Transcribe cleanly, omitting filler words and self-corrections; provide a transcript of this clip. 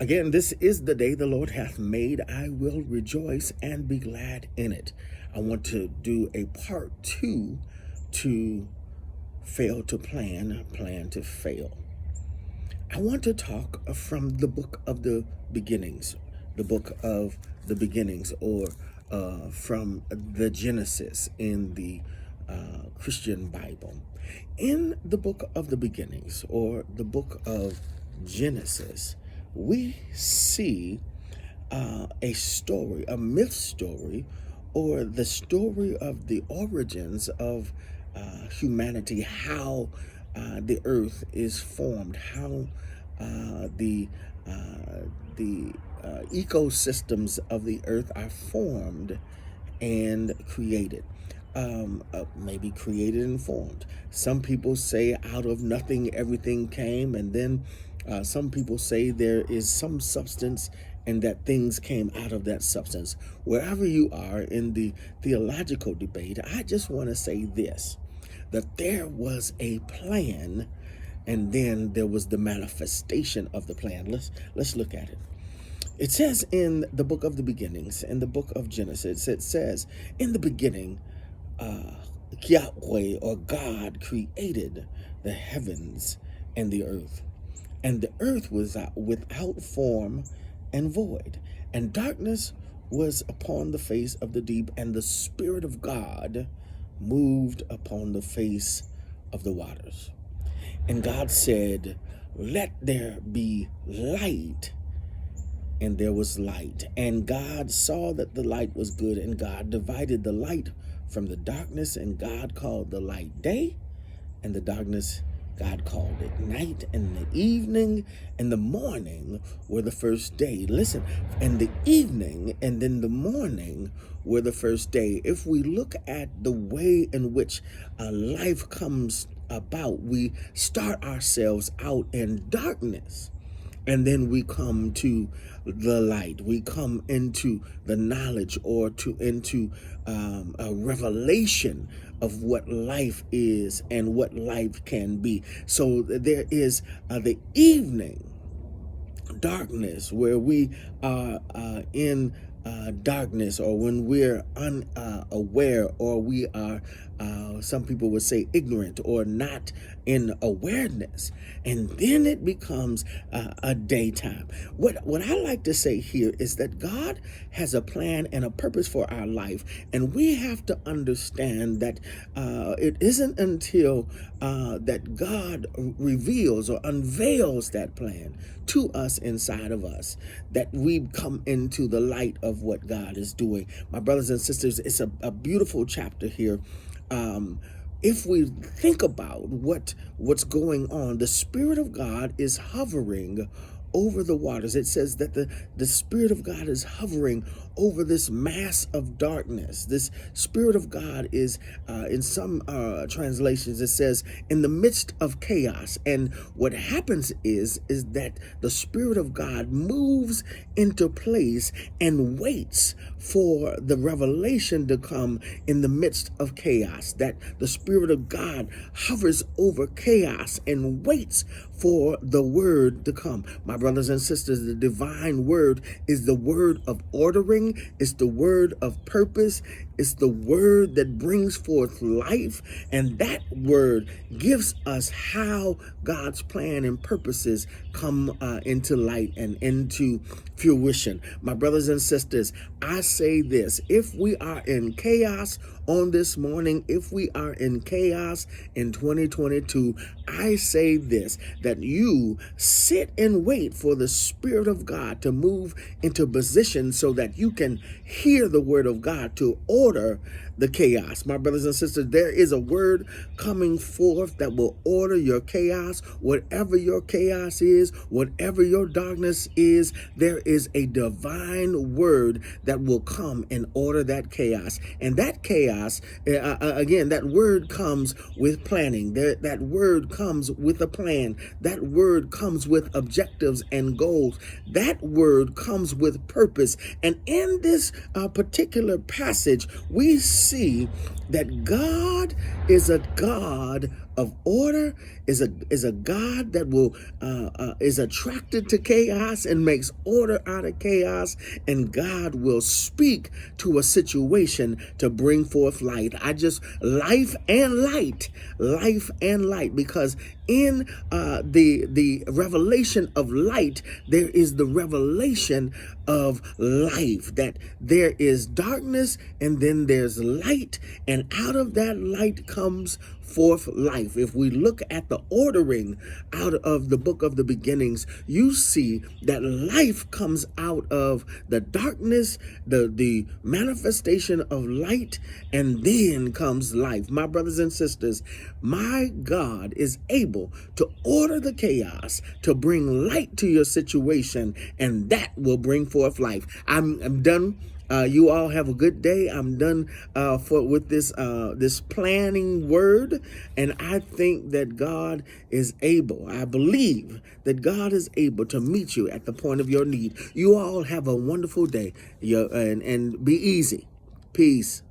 Again, this is the day the Lord hath made. I will rejoice and be glad in it. I want to do a part 2 to fail to plan, plan to fail. I want to talk from the book of the beginnings, or from the Genesis in the Christian Bible. In the book of the beginnings, or the book of Genesis, we see a story, a myth story, or the story of the origins of humanity, how the earth is formed, how the ecosystems of the earth are formed and created. Maybe created and formed. Some people say out of nothing everything came, and then some people say there is some substance and that things came out of that substance. Wherever you are in the theological debate, I just want to say this, that there was a plan, and then there was the manifestation of the plan. Let's look at it. It says in the book of the beginnings, in the book of Genesis, it says, in the beginning, Yahweh, or God, created the heavens and the earth. And the earth was without form and void, and darkness was upon the face of the deep, and the Spirit of God moved upon the face of the waters. And God said, let there be light. And there was light. And God saw that the light was good, and God divided the light from the darkness, and God called the light day, and the darkness God called it night. And the evening and the morning were the first day. Listen, and the evening and then the morning were the first day. If we look at the way in which life comes about, we start ourselves out in darkness, and then we come to the light. We come into the knowledge, or into a revelation of what life is and what life can be. So there is the evening darkness, where we are in darkness, or when we're unaware, or we are, some people would say, ignorant, or not in awareness, and then it becomes a daytime. What I like to say here is that God has a plan and a purpose for our life, and we have to understand that it isn't until that God reveals or unveils that plan to us, inside of us, that we come into the light of what God is doing. My brothers and sisters, it's a beautiful chapter here. If we think about what's going on, the Spirit of God is hovering over the waters. It says that the Spirit of God is hovering over this mass of darkness. This Spirit of God is, in some translations, it says, in the midst of chaos. And what happens is that the Spirit of God moves into place and waits for the revelation to come in the midst of chaos. That the Spirit of God hovers over chaos and waits for the word to come. My brothers and sisters, the divine word is the word of ordering. It's the word of purpose. It's the word that brings forth life. And that word gives us how God's plan and purposes come into light and into fruition. My brothers and sisters, I say this: if we are in chaos on this morning, if we are in chaos in 2022, I say this, that you sit and wait for the Spirit of God to move into position so that you can hear the word of God to order the chaos. My brothers and sisters, there is a word coming forth that will order your chaos. Whatever your chaos is, whatever your darkness is, there is a divine word that will come and order that chaos. And that chaos, again, that word comes with planning. That word comes with a plan. That word comes with objectives and goals. That word comes with purpose. And in this particular passage, we see that God is a God of order is a God that will is attracted to chaos and makes order out of chaos, and God will speak to a situation to bring forth light. Life and light, because in the revelation of light, there is the revelation of life, that there is darkness and then there's light, and out of that light comes forth life. If we look at the ordering out of the book of the beginnings, you see that life comes out of the darkness, the manifestation of light, and then comes life. My brothers and sisters, my God is able to order the chaos, to bring light to your situation, and that will bring forth life. I'm done. You all have a good day. I'm done with this planning word, and I think that God is able. I believe that God is able to meet you at the point of your need. You all have a wonderful day, and be easy. Peace.